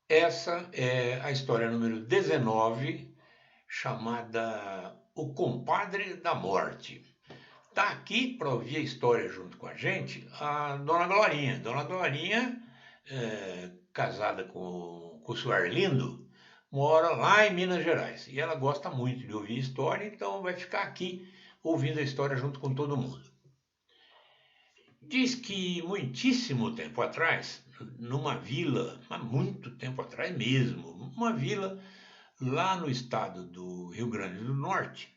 Essa é a história número 19, chamada O Compadre da Morte. Está aqui para ouvir a história junto com a gente a Dona Glorinha. Dona Glorinha, casada com o senhor Arlindo, mora lá em Minas Gerais. E ela gosta muito de ouvir história, então vai ficar aqui ouvindo a história junto com todo mundo. Diz que muitíssimo tempo atrás, numa vila, há muito tempo atrás mesmo, uma vila lá no estado do Rio Grande do Norte,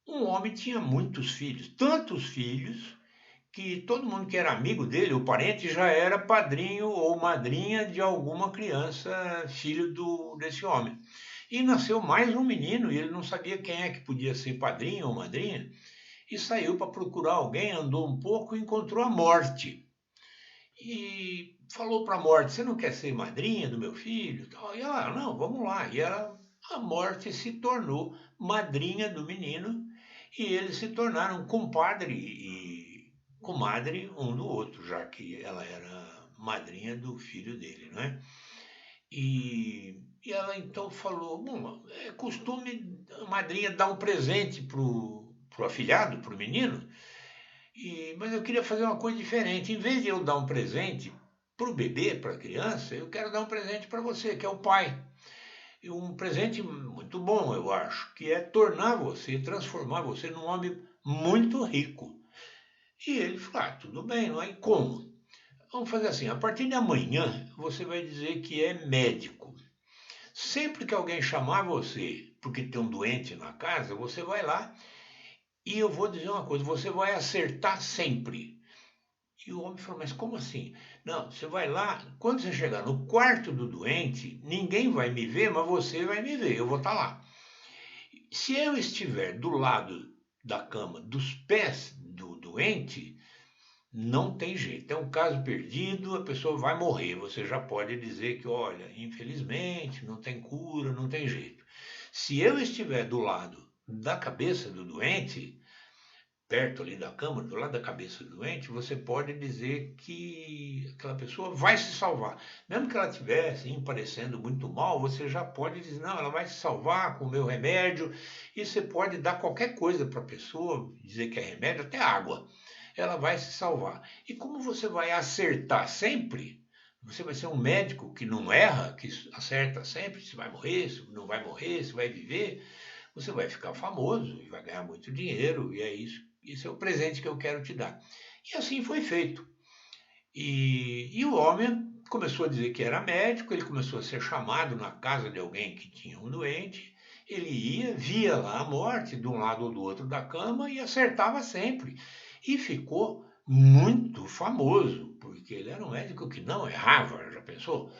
um homem tinha muitos filhos, tantos filhos, que todo mundo que era amigo dele, o parente, já era padrinho ou madrinha de alguma criança, filho desse homem. E nasceu mais um menino, e ele não sabia quem é que podia ser padrinho ou madrinha, e saiu para procurar alguém, andou um pouco e encontrou a morte. E falou para a morte: Você não quer ser madrinha do meu filho? E ela: Não, vamos lá. E a morte se tornou madrinha do menino e eles se tornaram compadre e comadre um do outro, já que ela era madrinha do filho dele, não é? E ela então falou: Bom, é costume a madrinha dar um presente pro afilhado, pro menino, mas eu queria fazer uma coisa diferente. Em vez de eu dar um presente para o bebê, para a criança, eu quero dar um presente para você, que é o pai. E um presente muito bom, eu acho, que é tornar você, transformar você num homem muito rico. E ele falou: Tudo bem, não é? E como? Vamos fazer assim: a partir de amanhã, você vai dizer que é médico. Sempre que alguém chamar você porque tem um doente na casa, você vai lá e eu vou dizer uma coisa: você vai acertar sempre. E o homem falou: Mas como assim? Não, você vai lá, quando você chegar no quarto do doente, ninguém vai me ver, mas você vai me ver, eu vou estar lá. Se eu estiver do lado da cama, dos pés do doente, não tem jeito. É um caso perdido, a pessoa vai morrer. Você já pode dizer que, olha, infelizmente, não tem cura, não tem jeito. Se eu estiver do lado da cabeça do doente, perto ali da cama, do lado da cabeça do doente, você pode dizer que aquela pessoa vai se salvar. Mesmo que ela estivesse parecendo muito mal, você já pode dizer: Não, ela vai se salvar com o meu remédio. E você pode dar qualquer coisa para a pessoa, dizer que é remédio, até água. Ela vai se salvar. E como você vai acertar sempre, você vai ser um médico que não erra, que acerta sempre, se vai morrer, se não vai morrer, se vai viver, você vai ficar famoso e vai ganhar muito dinheiro, e é isso. Esse é o presente que eu quero te dar. E assim foi feito. E o homem começou a dizer que era médico, ele começou a ser chamado na casa de alguém que tinha um doente, ele ia, via lá a morte de um lado ou do outro da cama e acertava sempre. E ficou muito famoso, porque ele era um médico que não errava, já pensou?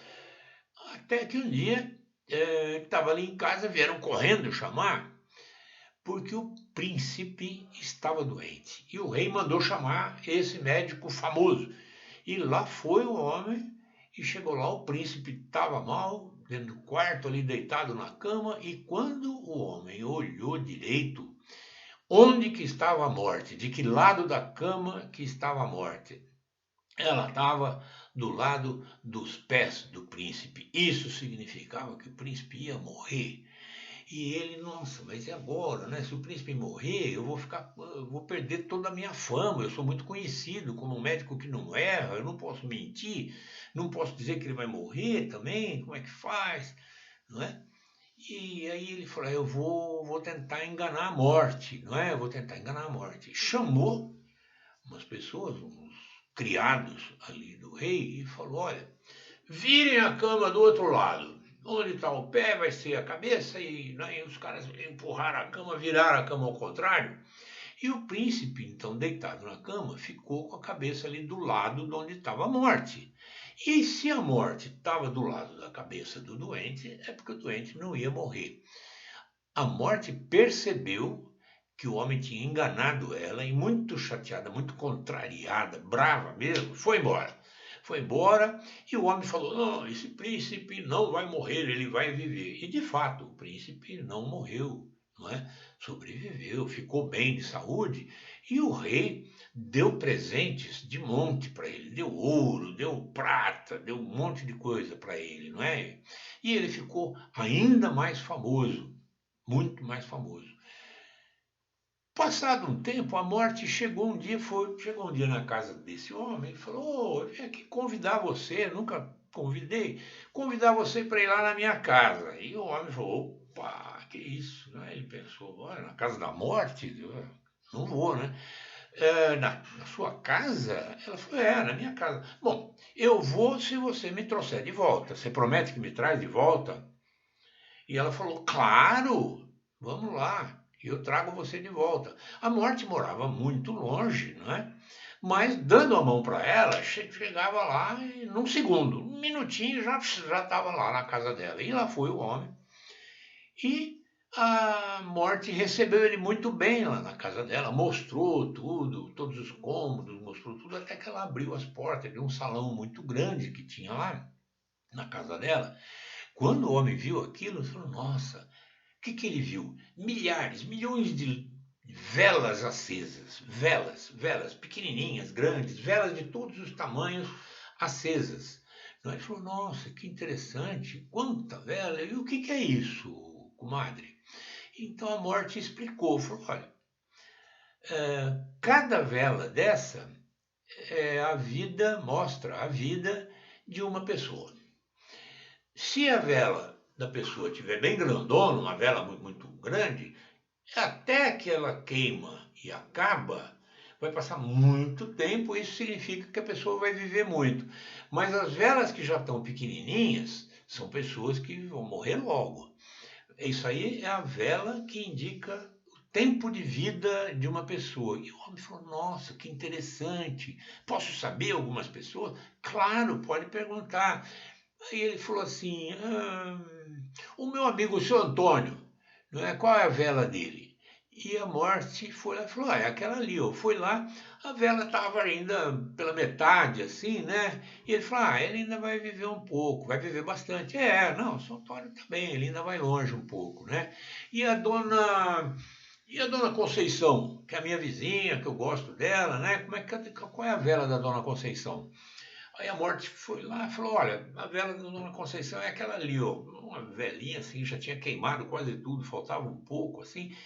Até que um dia, estava ali em casa, vieram correndo chamar, porque o príncipe estava doente. E o rei mandou chamar esse médico famoso. E lá foi o homem, e chegou lá, o príncipe estava mal, dentro do quarto, ali deitado na cama, e quando o homem olhou direito, onde que estava a morte? De que lado da cama que estava a morte? Ela estava do lado dos pés do príncipe. Isso significava que o príncipe ia morrer. E ele: Nossa, mas e agora, né? Se o príncipe morrer, eu vou perder toda a minha fama. Eu sou muito conhecido como um médico que não erra, eu não posso mentir, não posso dizer que ele vai morrer também. Como é que faz, não é? E aí ele falou: vou tentar enganar a morte, não é? Eu vou tentar enganar a morte. Chamou umas pessoas, uns criados ali do rei, e falou: Olha, virem a cama do outro lado. Onde está o pé vai ser a cabeça, e, né, e os caras empurraram a cama, viraram a cama ao contrário. E o príncipe, então, deitado na cama, ficou com a cabeça ali do lado de onde estava a morte. E se a morte estava do lado da cabeça do doente, é porque o doente não ia morrer. A morte percebeu que o homem tinha enganado ela e, muito chateada, muito contrariada, brava mesmo, foi embora. Foi embora e o homem falou: Não, esse príncipe não vai morrer, ele vai viver. E de fato, o príncipe não morreu. não é? Sobreviveu, ficou bem de saúde, e o rei deu presentes de monte para ele, deu ouro, deu prata, deu um monte de coisa para ele, não é? E ele ficou ainda mais famoso, muito mais famoso. Passado um tempo, a morte chegou um dia na casa desse homem e falou: "Ô, eu vim aqui convidar você, nunca convidar você para ir lá na minha casa." E o homem falou: "Opa, que isso?" Né? Ele pensou: "Olha, na casa da morte? Eu não vou, né?" Na sua casa?" Ela falou: "É, na minha casa." "Bom, eu vou se você me trouxer de volta. Você promete que me traz de volta?" E ela falou: "Claro, vamos lá, eu trago você de volta." A morte morava muito longe, não é? Mas dando a mão para ela, chegava lá e, num segundo, um minutinho, já estava lá na casa dela. E lá foi o homem. E a morte recebeu ele muito bem lá na casa dela, mostrou tudo, todos os cômodos, mostrou tudo, até que ela abriu as portas de um salão muito grande que tinha lá na casa dela. Quando o homem viu aquilo, ele falou: "Nossa, o que que ele viu? Milhares, milhões de velas acesas, velas pequenininhas, grandes, velas de todos os tamanhos acesas." Então ele falou: "Nossa, que interessante, quanta vela, e o que que é isso, comadre?" Então a morte explicou, falou: "Olha, cada vela dessa é a vida, mostra a vida de uma pessoa. Se a vela da pessoa estiver bem grandona, uma vela muito grande, até que ela queima e acaba, vai passar muito tempo, isso significa que a pessoa vai viver muito. Mas as velas que já estão pequenininhas são pessoas que vão morrer logo. Isso aí é a vela que indica o tempo de vida de uma pessoa." E o homem falou: "Nossa, que interessante. Posso saber algumas pessoas?" "Claro, pode perguntar." Aí ele falou assim: "O meu amigo, o seu Antônio, não é? Qual é a vela dele?" E a morte foi lá e falou: "Ah, é aquela ali, ó." Foi lá, a vela estava ainda pela metade, assim, né? E ele falou: "Ah, ele ainda vai viver um pouco, vai viver bastante." "É, não, o seu Antônio também, ele ainda vai longe um pouco, né?" E a dona Conceição, que é a minha vizinha, que eu gosto dela, né? Qual é a vela da dona Conceição?" Aí a morte foi lá e falou: "Olha, a vela da dona Conceição é aquela ali, ó." Uma velhinha assim, já tinha queimado quase tudo, faltava um pouco assim.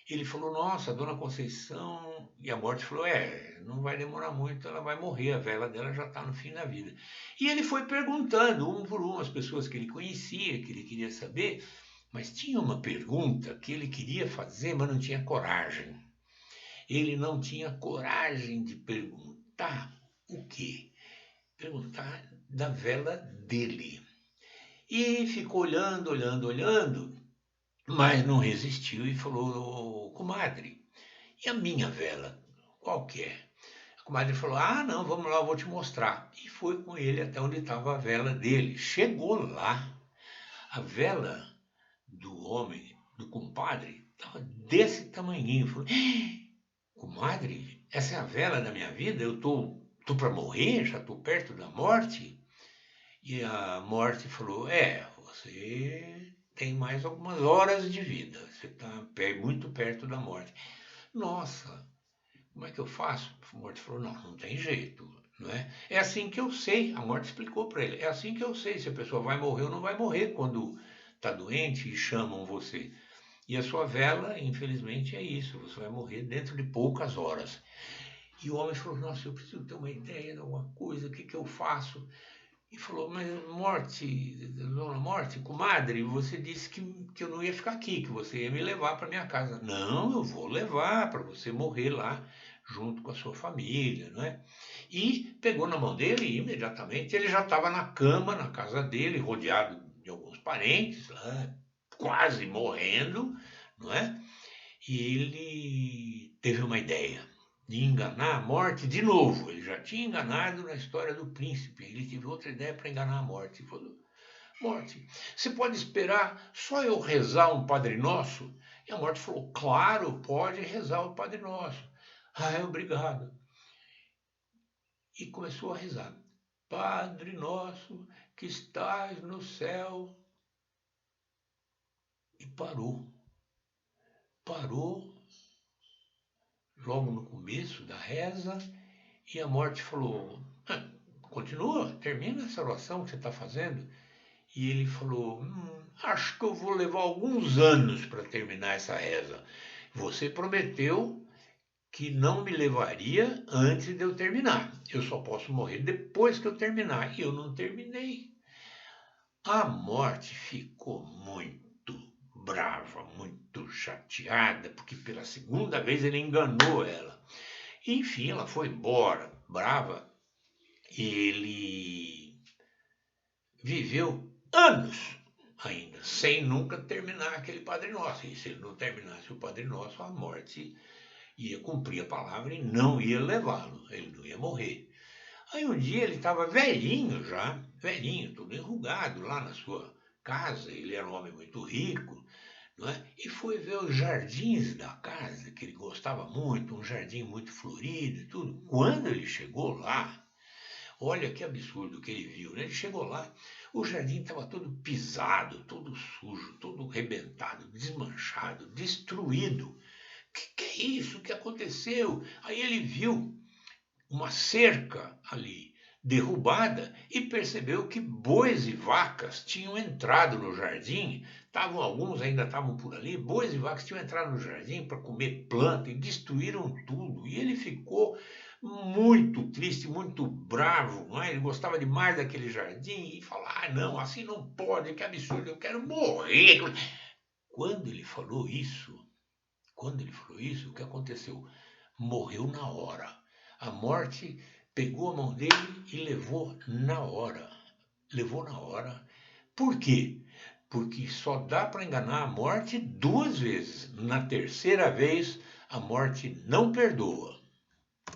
Ele falou: "Nossa, a dona Conceição." E a morte falou: "Não vai demorar muito, ela vai morrer, a vela dela já está no fim da vida." E ele foi perguntando, um por um, as pessoas que ele conhecia, que ele queria saber, mas tinha uma pergunta que ele queria fazer, mas não tinha coragem. Ele não tinha coragem de perguntar o quê? Perguntar da vela dele. E ficou olhando, olhando, olhando, mas não resistiu e falou: "Comadre, e a minha vela? Qual que é?" A comadre falou: "Ah, não, vamos lá, eu vou te mostrar." E foi com ele até onde estava a vela dele. Chegou lá, a vela do homem, do compadre, estava desse tamanhinho. Falou: "Comadre, essa é a vela da minha vida? Eu tô para morrer, já estou perto da morte." E a morte falou: "Você tem mais algumas horas de vida, você está muito perto da morte." "Nossa, como é que eu faço?" A morte falou: "Não tem jeito, não é? É assim que eu sei." A morte explicou para ele: "É assim que eu sei se a pessoa vai morrer ou não vai morrer quando está doente e chamam você. E a sua vela, infelizmente, é isso, você vai morrer dentro de poucas horas." E o homem falou: "Nossa, eu preciso ter uma ideia de alguma coisa, o que que eu faço?" E falou: "Mas dona Morte, comadre, você disse que eu não ia ficar aqui, que você ia me levar para minha casa." "Não, eu vou levar para você morrer lá junto com a sua família, não é?" E pegou na mão dele e imediatamente ele já estava na cama, na casa dele, rodeado de alguns parentes, lá, quase morrendo, não é? E ele teve uma ideia de enganar a morte de novo. Ele já tinha enganado na história do príncipe. Ele teve outra ideia para enganar a morte. Ele falou: "Morte, você pode esperar só eu rezar um Padre Nosso?" E a morte falou: "Claro, pode rezar o Padre Nosso." "Ah, obrigado." E começou a rezar: "Padre Nosso que estás no céu." E parou. parou logo no começo da reza e a morte falou: continua, termina essa oração que você está fazendo. E ele falou: acho que eu vou levar alguns anos para terminar essa reza. Você prometeu que não me levaria antes de eu terminar. Eu só posso morrer depois que eu terminar. E eu não terminei. A morte ficou muito brava, muito chateada, porque pela segunda vez ele enganou ela. Enfim, ela foi embora, brava. Ele viveu anos ainda, sem nunca terminar aquele Padre Nosso. E se ele não terminasse o Padre Nosso, a morte ia cumprir a palavra e não ia levá-lo, ele não ia morrer. Aí um dia ele estava velhinho já, velhinho, todo enrugado lá na sua casa, ele era um homem muito rico, não é? E foi ver os jardins da casa, que ele gostava muito, um jardim muito florido e tudo. Quando ele chegou lá, olha que absurdo que ele viu, né? Ele chegou lá, o jardim estava todo pisado, todo sujo, todo rebentado, desmanchado, destruído. Que é isso? O que aconteceu? Aí ele viu uma cerca ali derrubada e percebeu que bois e vacas tinham entrado no jardim. Alguns ainda estavam por ali, bois e vacas tinham entrado no jardim para comer planta e destruíram tudo. E ele ficou muito triste, muito bravo, não é? Ele gostava demais daquele jardim e falou: não, assim não pode, que absurdo, eu quero morrer. Quando ele falou isso, o que aconteceu? Morreu na hora. A morte pegou a mão dele e levou na hora. Levou na hora. Por quê? Porque só dá para enganar a morte duas vezes. Na terceira vez, a morte não perdoa.